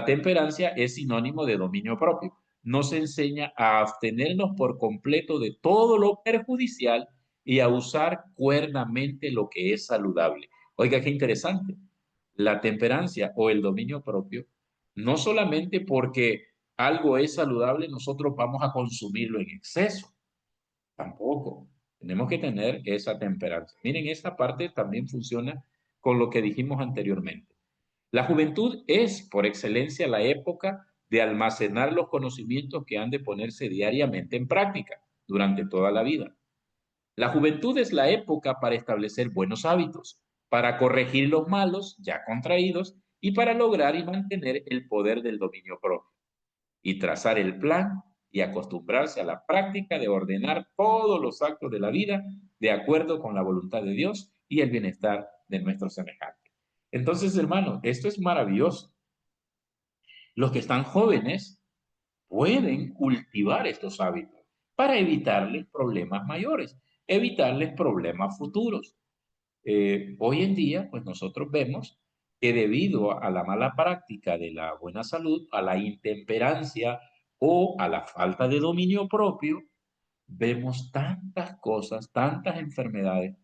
temperancia es sinónimo de dominio propio. Nos enseña a abstenernos por completo de todo lo perjudicial y a usar cuernamente lo que es saludable. Oiga, qué interesante. La temperancia o el dominio propio, no solamente porque algo es saludable, nosotros vamos a consumirlo en exceso. Tampoco. Tenemos que tener esa temperancia. Miren, esta parte también funciona con lo que dijimos anteriormente. La juventud es, por excelencia, la época de almacenar los conocimientos que han de ponerse diariamente en práctica durante toda la vida. La juventud es la época para establecer buenos hábitos, para corregir los malos ya contraídos y para lograr y mantener el poder del dominio propio y trazar el plan y acostumbrarse a la práctica de ordenar todos los actos de la vida de acuerdo con la voluntad de Dios y el bienestar de nuestros semejantes. Entonces, hermanos, esto es maravilloso. Los que están jóvenes pueden cultivar estos hábitos para evitarles problemas mayores, evitarles problemas futuros. Hoy en día, pues nosotros vemos que debido a la mala práctica de la buena salud, a la intemperancia o a la falta de dominio propio, vemos tantas cosas, tantas enfermedades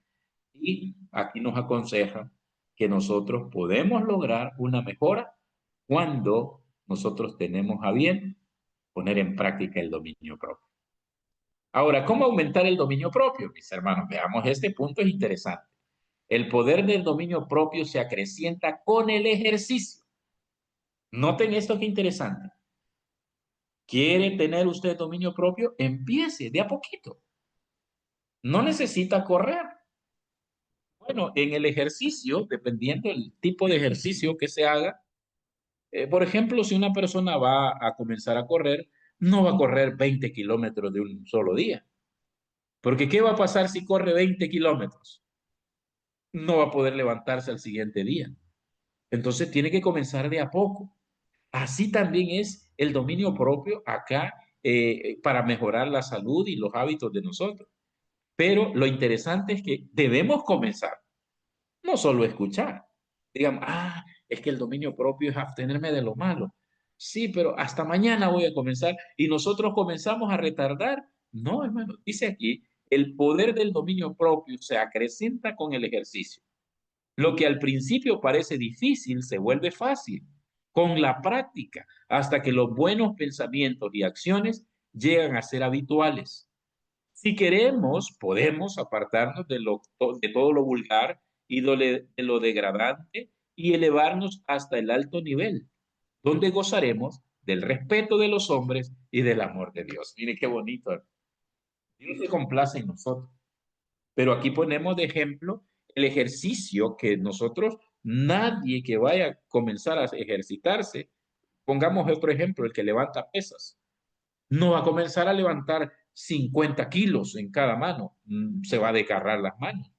y aquí nos aconseja que nosotros podemos lograr una mejora cuando nosotros tenemos a bien poner en práctica el dominio propio. Ahora, ¿cómo aumentar el dominio propio? Mis hermanos, veamos, este punto es interesante. El poder del dominio propio se acrecienta con el ejercicio. Noten esto que interesante. ¿Quiere tener usted dominio propio? Empiece de a poquito. No necesita correr. Bueno, en el ejercicio, dependiendo del tipo de ejercicio que se haga, por ejemplo, si una persona va a comenzar a correr, no va a correr 20 kilómetros de un solo día. Porque ¿qué va a pasar si corre 20 kilómetros? No va a poder levantarse al siguiente día. Entonces tiene que comenzar de a poco. Así también es el dominio propio acá para mejorar la salud y los hábitos de nosotros. Pero lo interesante es que debemos comenzar, no solo escuchar. Digamos, es que el dominio propio es abstenerme de lo malo. Sí, pero hasta mañana voy a comenzar y nosotros comenzamos a retardar. No, hermano, dice aquí, el poder del dominio propio se acrecenta con el ejercicio. Lo que al principio parece difícil se vuelve fácil con la práctica, hasta que los buenos pensamientos y acciones llegan a ser habituales. Si queremos, podemos apartarnos de todo lo vulgar y de lo degradante y elevarnos hasta el alto nivel, donde gozaremos del respeto de los hombres y del amor de Dios. Mire qué bonito. Dios se complace en nosotros. Pero aquí ponemos de ejemplo el ejercicio que nosotros, nadie que vaya a comenzar a ejercitarse, pongamos otro ejemplo, el que levanta pesas, no va a comenzar a levantar 50 kilos en cada mano, se va a desgarrar las manos.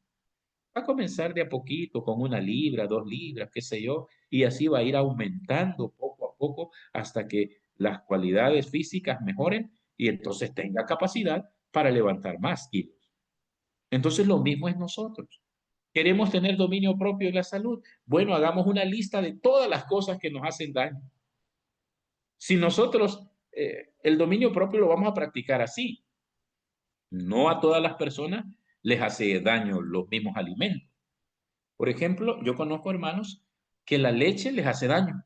Va a comenzar de a poquito, con 1 libra, 2 libras, qué sé yo, y así va a ir aumentando poco a poco hasta que las cualidades físicas mejoren y entonces tenga capacidad para levantar más kilos. Entonces lo mismo es nosotros. ¿Queremos tener dominio propio en la salud? Bueno, hagamos una lista de todas las cosas que nos hacen daño. Si nosotros el dominio propio lo vamos a practicar así, no a todas las personas les hace daño los mismos alimentos. Por ejemplo, yo conozco hermanos que la leche les hace daño,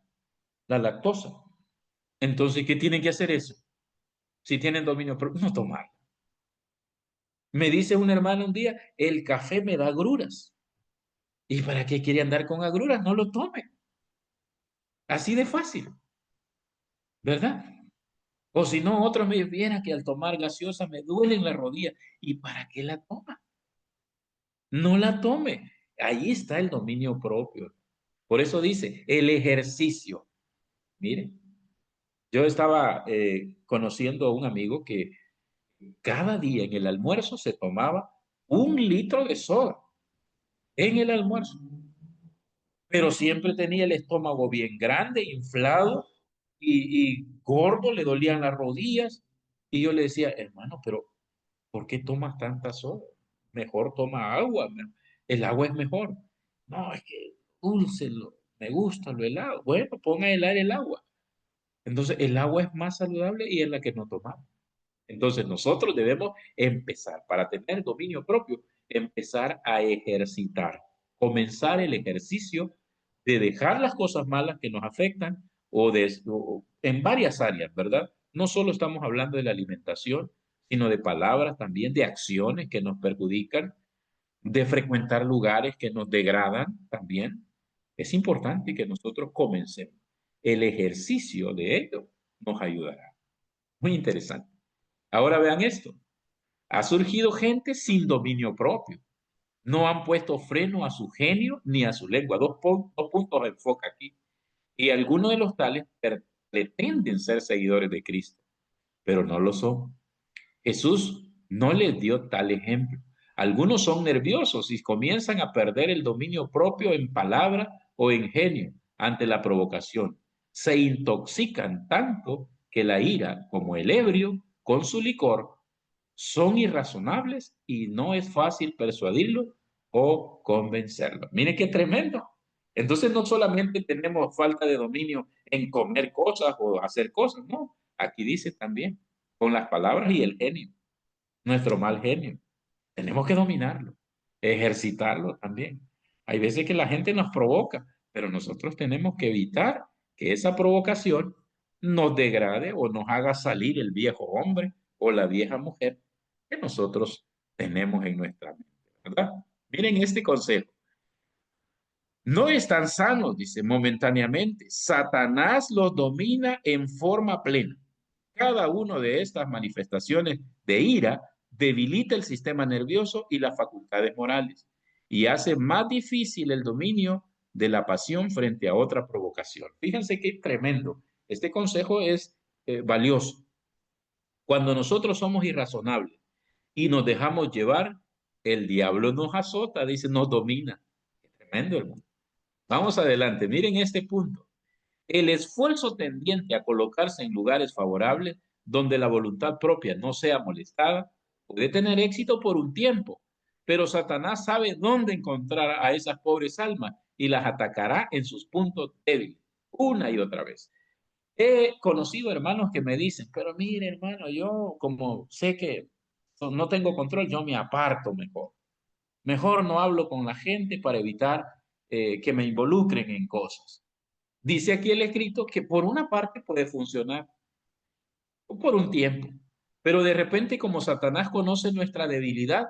la lactosa. Entonces, ¿qué tienen que hacer eso? Si tienen dominio propio, no tomar. Me dice un hermano un día, el café me da agruras. ¿Y para qué quiere andar con agruras? No lo tome. Así de fácil, ¿verdad? O si no, otros me viera que al tomar gaseosa me duelen las rodillas. ¿Y para qué la toma? No la tome. Ahí está el dominio propio. Por eso dice, el ejercicio. Mire, yo estaba conociendo a un amigo que cada día en el almuerzo se tomaba 1 litro de soda en el almuerzo, pero siempre tenía el estómago bien grande, inflado y gordo, le dolían las rodillas. Y yo le decía, hermano, pero ¿por qué tomas tanta soda? Mejor toma agua, el agua es mejor. No, es que dulce, me gusta lo helado. Bueno, ponga a helar el agua. Entonces, el agua es más saludable y es la que no tomamos. Entonces, nosotros debemos empezar, para tener dominio propio, empezar a ejercitar, comenzar el ejercicio de dejar las cosas malas que nos afectan en varias áreas, ¿verdad? No solo estamos hablando de la alimentación, sino de palabras también, de acciones que nos perjudican, de frecuentar lugares que nos degradan también. Es importante que nosotros comencemos. El ejercicio de ello nos ayudará. Muy interesante. Ahora vean esto. Ha surgido gente sin dominio propio. No han puesto freno a su genio ni a su lengua. Dos puntos de enfoque aquí. Y algunos de los tales pretenden ser seguidores de Cristo, pero no lo son. Jesús no les dio tal ejemplo. Algunos son nerviosos y comienzan a perder el dominio propio en palabra o en genio ante la provocación. Se intoxican tanto que la ira, como el ebrio, con su licor, son irrazonables y no es fácil persuadirlo o convencerlo. Mire qué tremendo. Entonces no solamente tenemos falta de dominio en comer cosas o hacer cosas, no. Aquí dice también con las palabras y el genio, nuestro mal genio. Tenemos que dominarlo, ejercitarlo también. Hay veces que la gente nos provoca, pero nosotros tenemos que evitar que esa provocación nos degrade o nos haga salir el viejo hombre o la vieja mujer que nosotros tenemos en nuestra mente, ¿verdad? Miren este consejo. No están sanos, dice, momentáneamente. Satanás los domina en forma plena. Cada una de estas manifestaciones de ira debilita el sistema nervioso y las facultades morales y hace más difícil el dominio de la pasión frente a otra provocación. Fíjense qué tremendo. Este consejo es valioso. Cuando nosotros somos irrazonables y nos dejamos llevar, el diablo nos azota, dice, nos domina. Qué tremendo, hermano. Vamos adelante, miren este punto. El esfuerzo tendiente a colocarse en lugares favorables donde la voluntad propia no sea molestada puede tener éxito por un tiempo, pero Satanás sabe dónde encontrar a esas pobres almas y las atacará en sus puntos débiles, una y otra vez. He conocido hermanos que me dicen, pero mire hermano, yo como sé que no tengo control, yo me aparto mejor. Mejor no hablo con la gente para evitar que me involucren en cosas. Dice aquí el escrito que por una parte puede funcionar por un tiempo, pero de repente como Satanás conoce nuestra debilidad,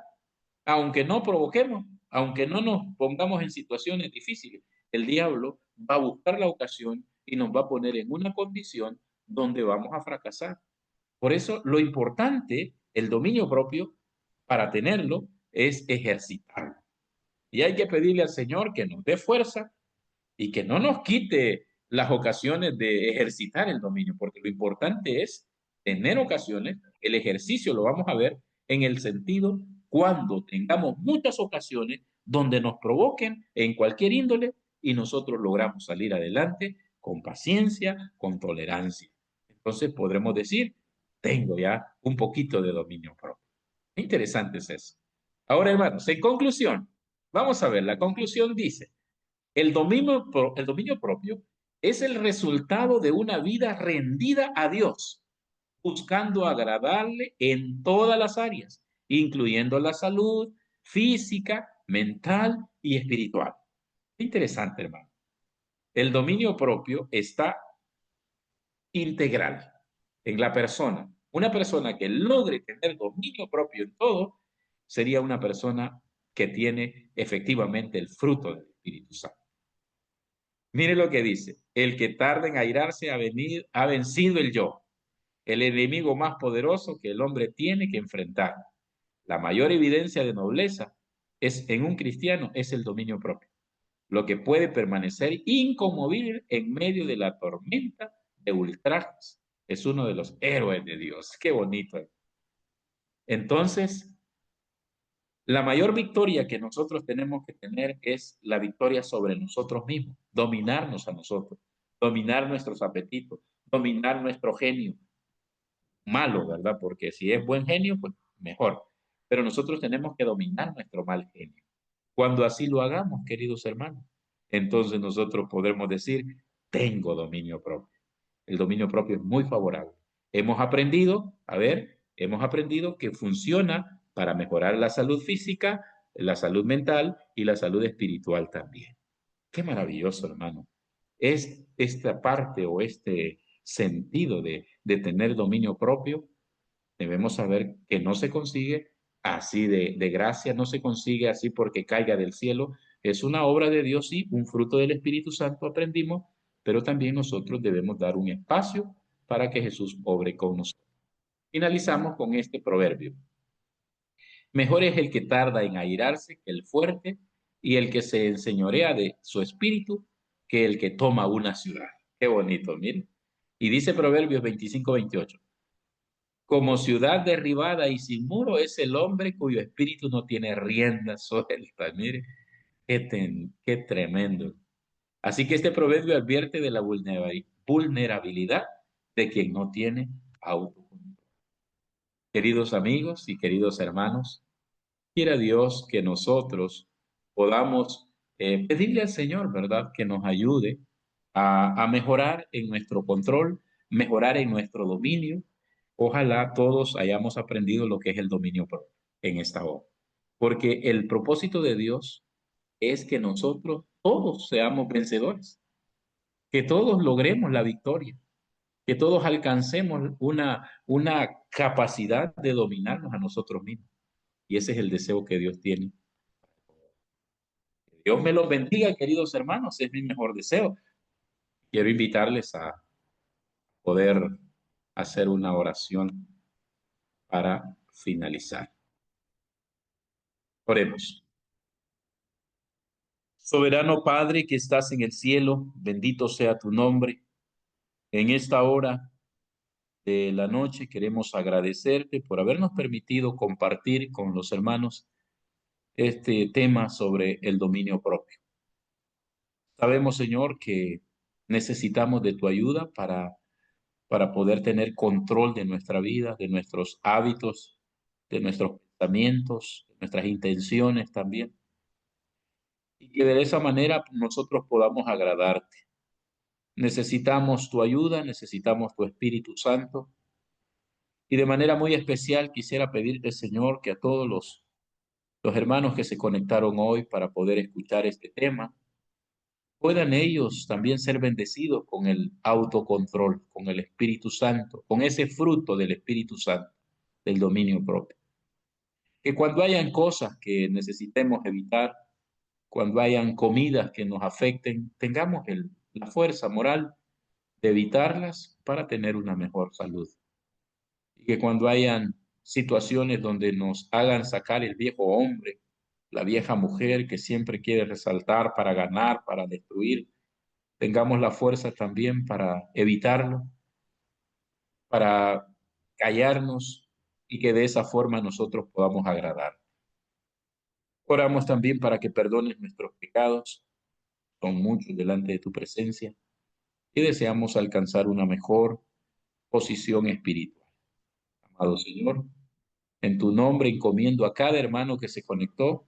aunque no provoquemos, aunque no nos pongamos en situaciones difíciles, el diablo va a buscar la ocasión y nos va a poner en una condición donde vamos a fracasar. Por eso lo importante, el dominio propio, para tenerlo, es ejercitarlo. Y hay que pedirle al Señor que nos dé fuerza y que no nos quite las ocasiones de ejercitar el dominio, porque lo importante es tener ocasiones, el ejercicio lo vamos a ver en el sentido cuando tengamos muchas ocasiones donde nos provoquen en cualquier índole y nosotros logramos salir adelante con paciencia, con tolerancia. Entonces podremos decir, tengo ya un poquito de dominio propio. Interesante es eso. Ahora, hermanos, en conclusión, vamos a ver, la conclusión dice, el dominio propio es el resultado de una vida rendida a Dios, buscando agradarle en todas las áreas, incluyendo la salud física, mental y espiritual. Interesante, hermano. El dominio propio está integral en la persona. Una persona que logre tener dominio propio en todo sería una persona que tiene efectivamente el fruto del Espíritu Santo. Mire lo que dice, el que tarda en airarse ha vencido el yo, el enemigo más poderoso que el hombre tiene que enfrentar. La mayor evidencia de nobleza es en un cristiano es el dominio propio, lo que puede permanecer inconmovible en medio de la tormenta de ultrajes. Es uno de los héroes de Dios. Qué bonito. Entonces, la mayor victoria que nosotros tenemos que tener es la victoria sobre nosotros mismos, dominarnos a nosotros, dominar nuestros apetitos, dominar nuestro genio malo, ¿verdad? Porque si es buen genio, pues mejor. Pero nosotros tenemos que dominar nuestro mal genio. Cuando así lo hagamos, queridos hermanos, entonces nosotros podremos decir, tengo dominio propio. El dominio propio es muy favorable. Hemos aprendido, a ver, hemos aprendido que funciona para mejorar la salud física, la salud mental y la salud espiritual también. Qué maravilloso, hermano. Es esta parte o este sentido de tener dominio propio, debemos saber que no se consigue así de gracia, no se consigue así porque caiga del cielo. Es una obra de Dios, sí, un fruto del Espíritu Santo aprendimos, pero también nosotros debemos dar un espacio para que Jesús obre con nosotros. Finalizamos con este proverbio. Mejor es el que tarda en airarse que el fuerte, y el que se enseñorea de su espíritu que el que toma una ciudad. Qué bonito, miren. Y dice Proverbios 25-28. Como ciudad derribada y sin muro es el hombre cuyo espíritu no tiene rienda suelta. Mire, qué tremendo. Así que este proverbio advierte de la vulnerabilidad de quien no tiene autocontrol. Queridos amigos y queridos hermanos, quiera Dios que nosotros podamos pedirle al Señor, ¿verdad?, que nos ayude a mejorar en nuestro control, mejorar en nuestro dominio. Ojalá todos hayamos aprendido lo que es el dominio propio en esta hora. Porque el propósito de Dios es que nosotros todos seamos vencedores, que todos logremos la victoria, que todos alcancemos una capacidad de dominarnos a nosotros mismos. Y ese es el deseo que Dios tiene. Dios me los bendiga, queridos hermanos, es mi mejor deseo. Quiero invitarles a poder hacer una oración para finalizar. Oremos. Soberano Padre que estás en el cielo, bendito sea tu nombre. En esta hora de la noche queremos agradecerte por habernos permitido compartir con los hermanos este tema sobre el dominio propio. Sabemos, Señor, que necesitamos de tu ayuda para poder tener control de nuestra vida, de nuestros hábitos, de nuestros pensamientos, de nuestras intenciones también. Y que de esa manera nosotros podamos agradarte. Necesitamos tu ayuda, necesitamos tu Espíritu Santo. Y de manera muy especial quisiera pedirte, Señor, que a todos los hermanos que se conectaron hoy para poder escuchar este tema, puedan ellos también ser bendecidos con el autocontrol, con el Espíritu Santo, con ese fruto del Espíritu Santo, del dominio propio. Que cuando hayan cosas que necesitemos evitar, cuando hayan comidas que nos afecten, tengamos la fuerza moral de evitarlas para tener una mejor salud. Y que cuando hayan situaciones donde nos hagan sacar el viejo hombre, la vieja mujer que siempre quiere resaltar para ganar, para destruir, tengamos la fuerza también para evitarlo, para callarnos y que de esa forma nosotros podamos agradar. Oramos también para que perdones nuestros pecados, son muchos delante de tu presencia, y deseamos alcanzar una mejor posición espiritual. Amado Señor, en tu nombre encomiendo a cada hermano que se conectó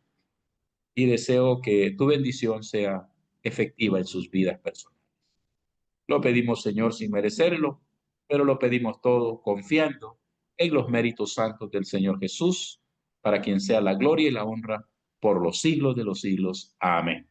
y deseo que tu bendición sea efectiva en sus vidas personales. Lo pedimos, Señor, sin merecerlo, pero lo pedimos todo confiando en los méritos santos del Señor Jesús, para quien sea la gloria y la honra por los siglos de los siglos. Amén.